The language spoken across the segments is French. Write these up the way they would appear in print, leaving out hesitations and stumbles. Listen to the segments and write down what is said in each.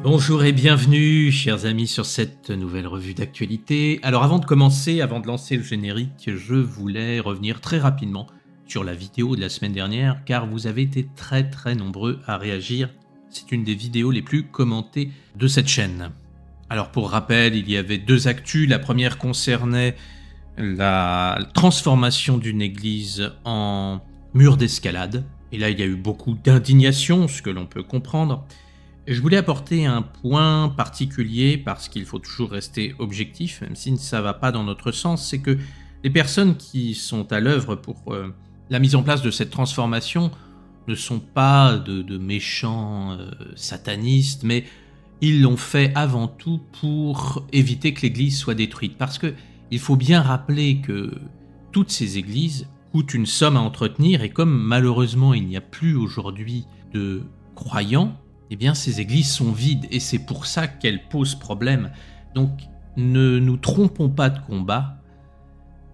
Bonjour et bienvenue, chers amis, sur cette nouvelle revue d'actualité. Alors avant de commencer, avant de lancer le générique, je voulais revenir très rapidement sur la vidéo de la semaine dernière, car vous avez été très nombreux à réagir. C'est une des vidéos les plus commentées de cette chaîne. Alors pour rappel, il y avait deux actus. La première concernait la transformation d'une église en mur d'escalade. Et là, il y a eu beaucoup d'indignation, ce que l'on peut comprendre. Je voulais apporter un point particulier parce qu'il faut toujours rester objectif, même si ça ne va pas dans notre sens, c'est que les personnes qui sont à l'œuvre pour la mise en place de cette transformation ne sont pas de méchants satanistes, mais ils l'ont fait avant tout pour éviter que l'église soit détruite. Parce que il faut bien rappeler que toutes ces églises coûtent une somme à entretenir, et comme malheureusement il n'y a plus aujourd'hui de croyants, eh bien ces églises sont vides, et c'est pour ça qu'elles posent problème. Donc ne nous trompons pas de combat,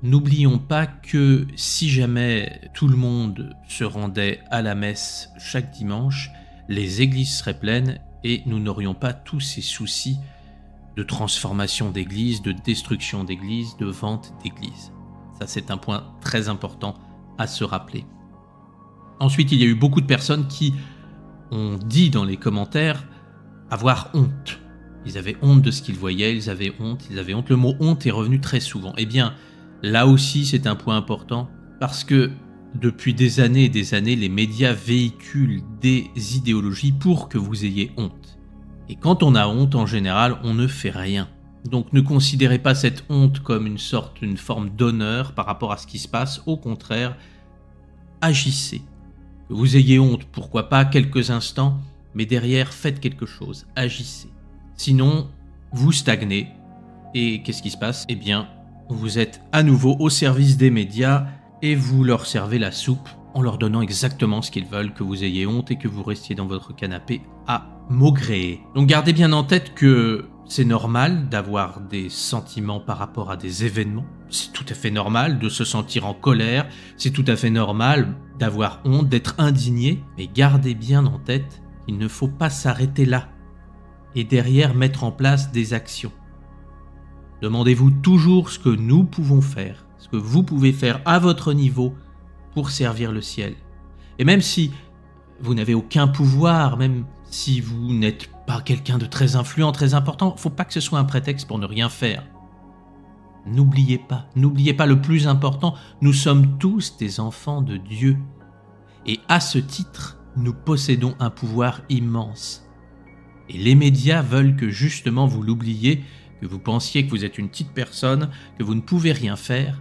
n'oublions pas que si jamais tout le monde se rendait à la messe chaque dimanche, les églises seraient pleines et nous n'aurions pas tous ces soucis de transformation d'églises, de destruction d'églises, de vente d'églises. Ça, c'est un point très important à se rappeler. Ensuite, il y a eu beaucoup de personnes qui ont dit dans les commentaires avoir honte. Ils avaient honte de ce qu'ils voyaient, ils avaient honte. Le mot honte est revenu très souvent. Eh bien, là aussi, c'est un point important parce que depuis des années et des années, les médias véhiculent des idéologies pour que vous ayez honte. Et quand on a honte, en général, on ne fait rien. Donc ne considérez pas cette honte comme une forme d'honneur par rapport à ce qui se passe. Au contraire, agissez. Que vous ayez honte, pourquoi pas, quelques instants, mais derrière, faites quelque chose, agissez. Sinon, vous stagnez. Et qu'est-ce qui se passe? Eh bien, vous êtes à nouveau au service des médias et vous leur servez la soupe en leur donnant exactement ce qu'ils veulent, que vous ayez honte et que vous restiez dans votre canapé à maugréer. Donc gardez bien en tête que c'est normal d'avoir des sentiments par rapport à des événements. C'est tout à fait normal de se sentir en colère. C'est tout à fait normal d'avoir honte, d'être indigné. Mais gardez bien en tête qu'il ne faut pas s'arrêter là. Et derrière, mettre en place des actions. Demandez-vous toujours ce que nous pouvons faire, ce que vous pouvez faire à votre niveau pour servir le ciel. Et même si vous n'avez aucun pouvoir, même si vous n'êtes pas quelqu'un de très influent, très important, il ne faut pas que ce soit un prétexte pour ne rien faire. N'oubliez pas le plus important, nous sommes tous des enfants de Dieu. Et à ce titre, nous possédons un pouvoir immense. Et les médias veulent que justement vous l'oubliez, que vous pensiez que vous êtes une petite personne, que vous ne pouvez rien faire.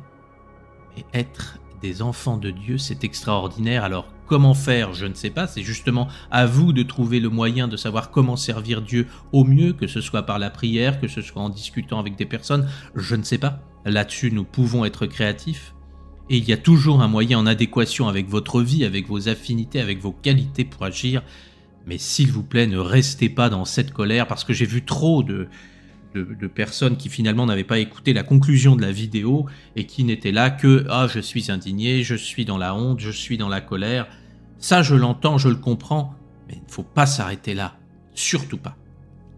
Mais être des enfants de Dieu, c'est extraordinaire. Alors comment faire? Je ne sais pas, c'est justement à vous de trouver le moyen de savoir comment servir Dieu au mieux, que ce soit par la prière, que ce soit en discutant avec des personnes, je ne sais pas. Là-dessus, nous pouvons être créatifs. Et il y a toujours un moyen en adéquation avec votre vie, avec vos affinités, avec vos qualités pour agir. Mais s'il vous plaît, ne restez pas dans cette colère, parce que j'ai vu trop de personnes qui finalement n'avaient pas écouté la conclusion de la vidéo et qui n'étaient là que « Ah, je suis indigné, je suis dans la honte, je suis dans la colère ». Ça, je l'entends, je le comprends, mais il ne faut pas s'arrêter là, surtout pas.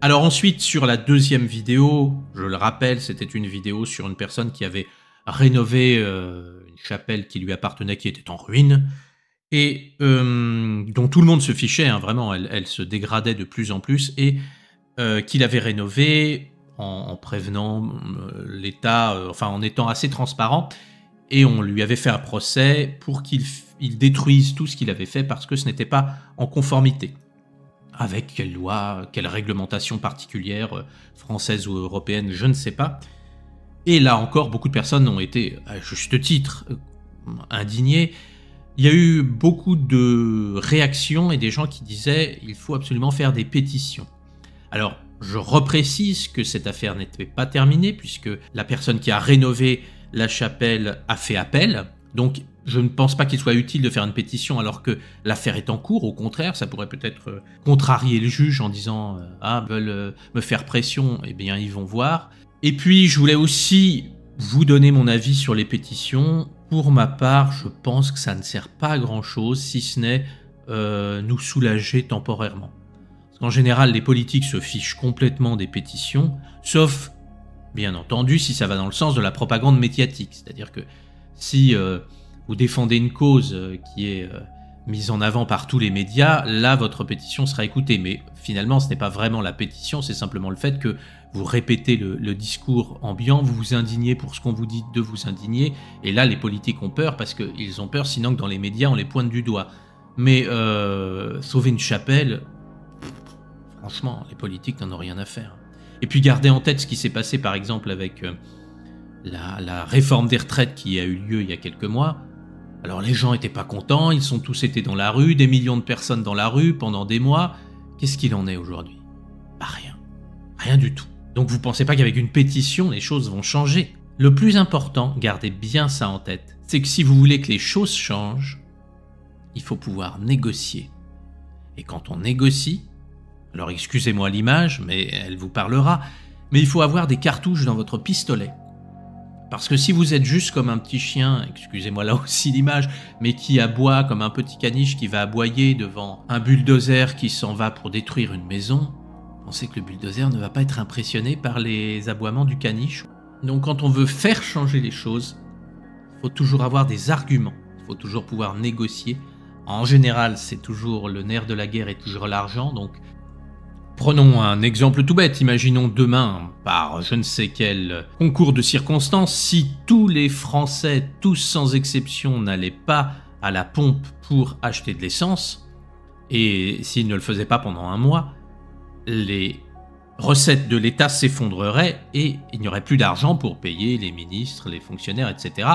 Alors ensuite, sur la deuxième vidéo, je le rappelle, c'était une vidéo sur une personne qui avait rénové une chapelle qui lui appartenait, qui était en ruine, et dont tout le monde se fichait, hein, vraiment, elle se dégradait de plus en plus, et qu'il avait rénové en prévenant l'État, en étant assez transparent, et on lui avait fait un procès pour qu'il détruise tout ce qu'il avait fait parce que ce n'était pas en conformité. Avec quelle loi, quelle réglementation particulière, française ou européenne, je ne sais pas. Et là encore, beaucoup de personnes ont été, à juste titre, indignées. Il y a eu beaucoup de réactions et des gens qui disaient « il faut absolument faire des pétitions ». Alors, je reprécise que cette affaire n'était pas terminée puisque la personne qui a rénové la chapelle a fait appel. Donc, je ne pense pas qu'il soit utile de faire une pétition alors que l'affaire est en cours. Au contraire, ça pourrait peut-être contrarier le juge en disant « Ah, ils veulent me faire pression ». Eh bien, ils vont voir. Et puis, je voulais aussi vous donner mon avis sur les pétitions. Pour ma part, je pense que ça ne sert pas à grand-chose si ce n'est nous soulager temporairement. Parce qu'en général, les politiques se fichent complètement des pétitions, sauf, bien entendu, si ça va dans le sens de la propagande médiatique. C'est-à-dire que si vous défendez une cause qui est mise en avant par tous les médias, là, votre pétition sera écoutée. Mais finalement, ce n'est pas vraiment la pétition, c'est simplement le fait que vous répétez le discours ambiant, vous vous indignez pour ce qu'on vous dit de vous indigner, et là, les politiques ont peur, parce qu'ils ont peur, sinon que dans les médias, on les pointe du doigt. Mais sauver une chapelle, franchement, les politiques n'en ont rien à faire. Et puis gardez en tête ce qui s'est passé, par exemple, avec la réforme des retraites qui a eu lieu il y a quelques mois. Alors les gens n'étaient pas contents, ils ont tous été dans la rue, des millions de personnes dans la rue pendant des mois. Qu'est-ce qu'il en est aujourd'hui? Bah rien. Rien du tout. Donc vous pensez pas qu'avec une pétition, les choses vont changer? Le plus important, gardez bien ça en tête, c'est que si vous voulez que les choses changent, il faut pouvoir négocier. Et quand on négocie, alors excusez-moi l'image, mais elle vous parlera, mais il faut avoir des cartouches dans votre pistolet. Parce que si vous êtes juste comme un petit chien, excusez-moi là aussi l'image, mais qui aboie comme un petit caniche qui va aboyer devant un bulldozer qui s'en va pour détruire une maison, pensez que le bulldozer ne va pas être impressionné par les aboiements du caniche. Donc quand on veut faire changer les choses, il faut toujours avoir des arguments, il faut toujours pouvoir négocier. En général, c'est toujours le nerf de la guerre et toujours l'argent, donc prenons un exemple tout bête, imaginons demain, par je ne sais quel concours de circonstances, si tous les Français, tous sans exception, n'allaient pas à la pompe pour acheter de l'essence, et s'ils ne le faisaient pas pendant un mois, les recettes de l'État s'effondreraient et il n'y aurait plus d'argent pour payer les ministres, les fonctionnaires, etc.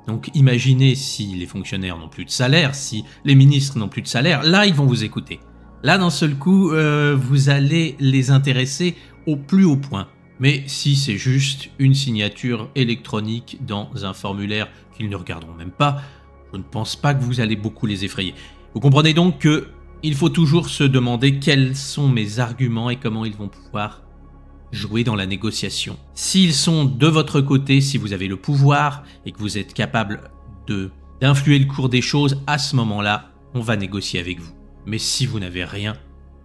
Donc imaginez si les fonctionnaires n'ont plus de salaire, si les ministres n'ont plus de salaire, là ils vont vous écouter. Là d'un seul coup, vous allez les intéresser au plus haut point. Mais si c'est juste une signature électronique dans un formulaire qu'ils ne regarderont même pas, je ne pense pas que vous allez beaucoup les effrayer. Vous comprenez donc que il faut toujours se demander quels sont mes arguments et comment ils vont pouvoir jouer dans la négociation. S'ils sont de votre côté, si vous avez le pouvoir et que vous êtes capable d'influer le cours des choses, à ce moment-là, on va négocier avec vous. Mais si vous n'avez rien,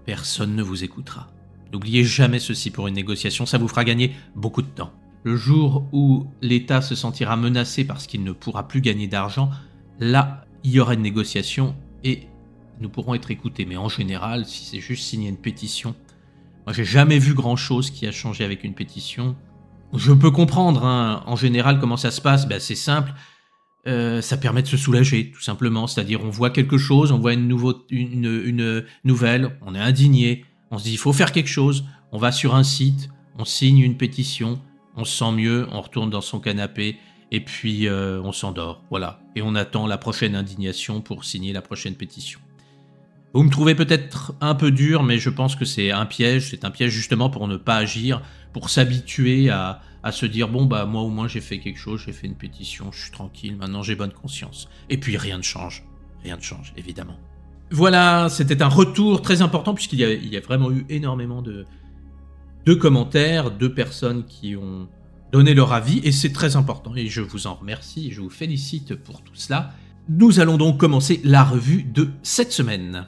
personne ne vous écoutera. N'oubliez jamais ceci pour une négociation, ça vous fera gagner beaucoup de temps. Le jour où l'État se sentira menacé parce qu'il ne pourra plus gagner d'argent, là, il y aura une négociation et nous pourrons être écoutés. Mais en général, si c'est juste signer une pétition, moi j'ai jamais vu grand chose qui a changé avec une pétition. Je peux comprendre en général comment ça se passe, c'est simple, ça permet de se soulager tout simplement, c'est-à-dire on voit quelque chose, on voit une nouvelle, on est indigné, on se dit il faut faire quelque chose, on va sur un site, on signe une pétition, on se sent mieux, on retourne dans son canapé et puis on s'endort, voilà, et on attend la prochaine indignation pour signer la prochaine pétition. Vous me trouvez peut-être un peu dur, mais je pense que c'est un piège justement pour ne pas agir, pour s'habituer à se dire bon moi au moins j'ai fait quelque chose, j'ai fait une pétition, je suis tranquille, maintenant j'ai bonne conscience. Et puis rien ne change évidemment. Voilà, c'était un retour très important puisqu'il y a vraiment eu énormément de commentaires, de personnes qui ont donné leur avis et c'est très important et je vous en remercie et je vous félicite pour tout cela. Nous allons donc commencer la revue de cette semaine.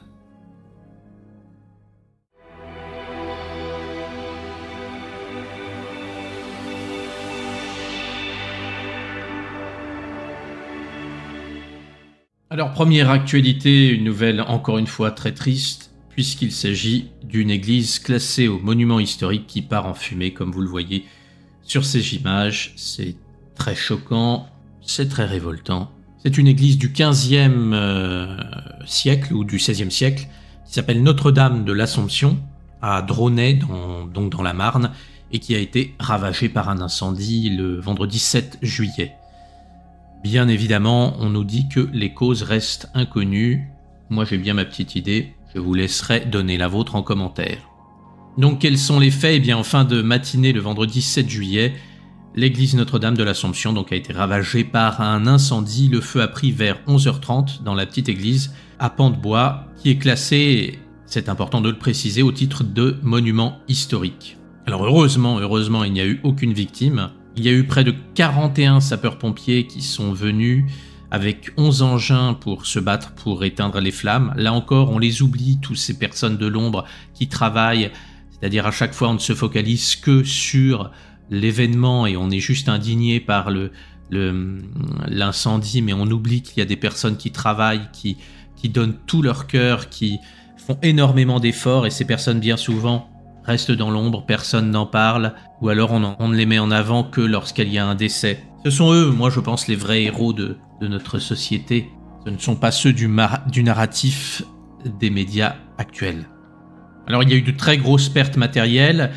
Alors, première actualité, une nouvelle encore une fois très triste, puisqu'il s'agit d'une église classée au monument historique qui part en fumée, comme vous le voyez sur ces images. C'est très choquant, c'est très révoltant. C'est une église du 15e siècle ou du 16e siècle qui s'appelle Notre-Dame de l'Assomption à Dronay, donc dans la Marne, et qui a été ravagée par un incendie le vendredi 7 juillet. Bien évidemment, on nous dit que les causes restent inconnues. Moi, j'ai bien ma petite idée. Je vous laisserai donner la vôtre en commentaire. Donc, quels sont les faits ? Eh bien, en fin de matinée, le vendredi 7 juillet, l'église Notre-Dame de l'Assomption a été ravagée par un incendie. Le feu a pris vers 11h30 dans la petite église à Pans-de-Bois, qui est classée, c'est important de le préciser, au titre de monument historique. Alors heureusement, il n'y a eu aucune victime. Il y a eu près de 41 sapeurs-pompiers qui sont venus avec 11 engins pour se battre pour éteindre les flammes. Là encore, on les oublie, toutes ces personnes de l'ombre qui travaillent, c'est-à-dire à chaque fois on ne se focalise que sur l'événement et on est juste indigné par l'incendie, mais on oublie qu'il y a des personnes qui travaillent, qui donnent tout leur cœur, qui font énormément d'efforts, et ces personnes bien souvent restent dans l'ombre, personne n'en parle, ou alors on ne les met en avant que lorsqu'il y a un décès. Ce sont eux, moi je pense, les vrais héros de notre société. Ce ne sont pas ceux du narratif des médias actuels. Alors il y a eu de très grosses pertes matérielles.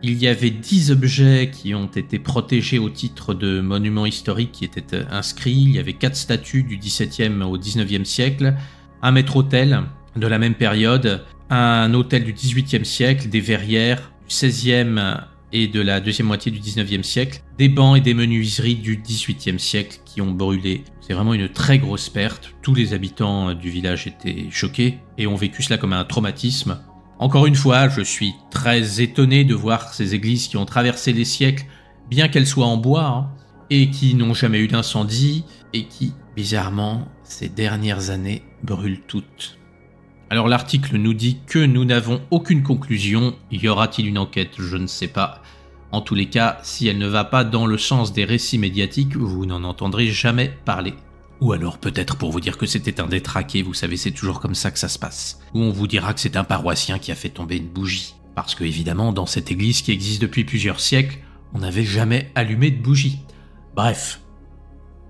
Il y avait 10 objets qui ont été protégés au titre de monuments historiques qui étaient inscrits. Il y avait 4 statues du XVIIe au XIXe siècle, un maître-autel de la même période, un hôtel du XVIIIe siècle, des verrières du XVIe et de la deuxième moitié du XIXe siècle, des bancs et des menuiseries du XVIIIe siècle qui ont brûlé. C'est vraiment une très grosse perte. Tous les habitants du village étaient choqués et ont vécu cela comme un traumatisme. Encore une fois, je suis très étonné de voir ces églises qui ont traversé les siècles, bien qu'elles soient en bois, et qui n'ont jamais eu d'incendie, et qui, bizarrement, ces dernières années, brûlent toutes. Alors l'article nous dit que nous n'avons aucune conclusion. Y aura-t-il une enquête? Je ne sais pas. En tous les cas, si elle ne va pas dans le sens des récits médiatiques, vous n'en entendrez jamais parler. Ou alors peut-être pour vous dire que c'était un détraqué, vous savez, c'est toujours comme ça que ça se passe. Ou on vous dira que c'est un paroissien qui a fait tomber une bougie. Parce que évidemment, dans cette église qui existe depuis plusieurs siècles, on n'avait jamais allumé de bougie. Bref,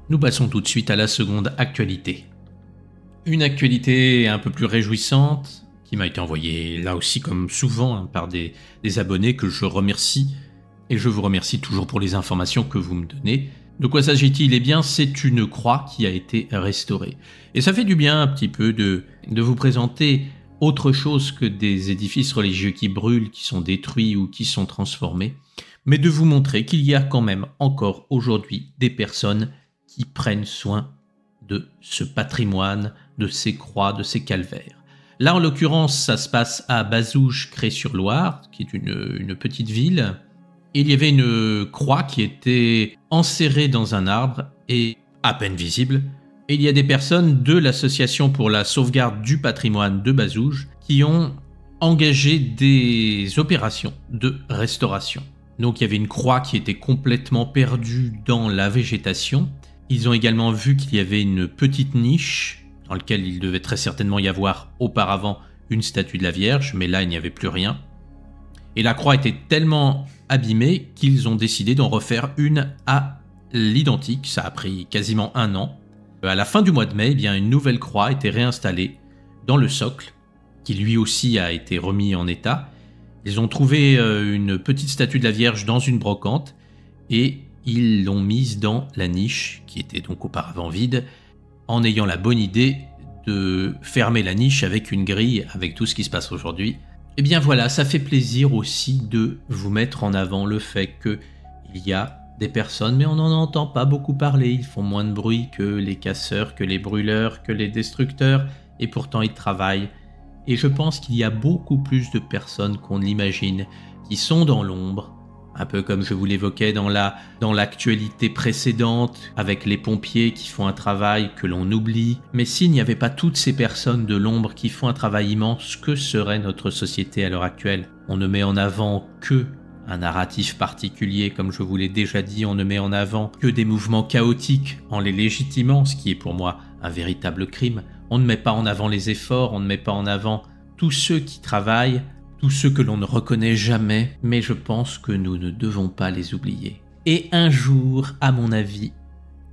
nous passons tout de suite à la seconde actualité. Une actualité un peu plus réjouissante, qui m'a été envoyée là aussi comme souvent par des abonnés que je remercie. Et je vous remercie toujours pour les informations que vous me donnez. De quoi s'agit-il? Eh bien, c'est une croix qui a été restaurée. Et ça fait du bien un petit peu de vous présenter autre chose que des édifices religieux qui brûlent, qui sont détruits ou qui sont transformés, mais de vous montrer qu'il y a quand même encore aujourd'hui des personnes qui prennent soin de ce patrimoine, de ces croix, de ces calvaires. Là, en l'occurrence, ça se passe à Bazouges-Cré-sur-Loire, qui est une petite ville. Il y avait une croix qui était enserrée dans un arbre et à peine visible. Et il y a des personnes de l'Association pour la sauvegarde du patrimoine de Bazouges qui ont engagé des opérations de restauration. Donc il y avait une croix qui était complètement perdue dans la végétation. Ils ont également vu qu'il y avait une petite niche dans laquelle il devait très certainement y avoir auparavant une statue de la Vierge, mais là il n'y avait plus rien. Et la croix était tellement abîmée qu'ils ont décidé d'en refaire une à l'identique. Ça a pris quasiment 1 an. À la fin du mois de mai, eh bien, une nouvelle croix a été réinstallée dans le socle, qui lui aussi a été remis en état. Ils ont trouvé une petite statue de la Vierge dans une brocante et ils l'ont mise dans la niche, qui était donc auparavant vide, en ayant la bonne idée de fermer la niche avec une grille, avec tout ce qui se passe aujourd'hui. Eh bien voilà, ça fait plaisir aussi de vous mettre en avant le fait qu'il y a des personnes, mais on n'en entend pas beaucoup parler. Ils font moins de bruit que les casseurs, que les brûleurs, que les destructeurs, et pourtant ils travaillent. Et je pense qu'il y a beaucoup plus de personnes qu'on ne l'imagine, qui sont dans l'ombre, un peu comme je vous l'évoquais dans l'actualité précédente, avec les pompiers qui font un travail que l'on oublie. Mais s'il n'y avait pas toutes ces personnes de l'ombre qui font un travail immense, que serait notre société à l'heure actuelle? On ne met en avant que un narratif particulier, comme je vous l'ai déjà dit, on ne met en avant que des mouvements chaotiques en les légitimant, ce qui est pour moi un véritable crime. On ne met pas en avant les efforts, on ne met pas en avant tous ceux qui travaillent, tous ceux que l'on ne reconnaît jamais, mais je pense que nous ne devons pas les oublier. Et un jour, à mon avis,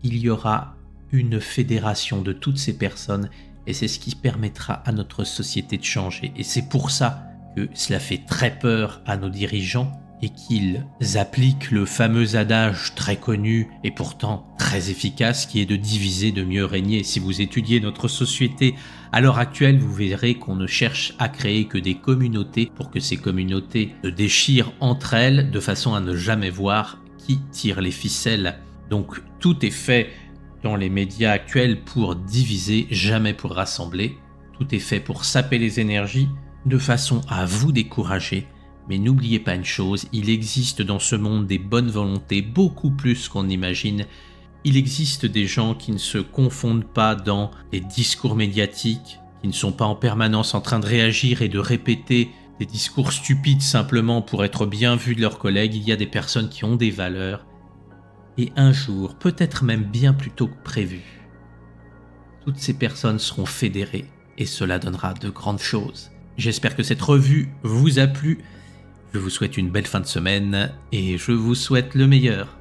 il y aura une fédération de toutes ces personnes, et c'est ce qui permettra à notre société de changer. Et c'est pour ça que cela fait très peur à nos dirigeants, et qu'ils appliquent le fameux adage très connu et pourtant très efficace qui est de diviser, de mieux régner. Si vous étudiez notre société à l'heure actuelle, vous verrez qu'on ne cherche à créer que des communautés pour que ces communautés se déchirent entre elles de façon à ne jamais voir qui tire les ficelles. Donc tout est fait dans les médias actuels pour diviser, jamais pour rassembler. Tout est fait pour saper les énergies de façon à vous décourager. Mais n'oubliez pas une chose, il existe dans ce monde des bonnes volontés beaucoup plus qu'on imagine Il existe des gens qui ne se confondent pas dans les discours médiatiques, qui ne sont pas en permanence en train de réagir et de répéter des discours stupides simplement pour être bien vus de leurs collègues. Il y a des personnes qui ont des valeurs. Et un jour, peut-être même bien plus tôt que prévu, toutes ces personnes seront fédérées et cela donnera de grandes choses. J'espère que cette revue vous a plu. Je vous souhaite une belle fin de semaine et je vous souhaite le meilleur.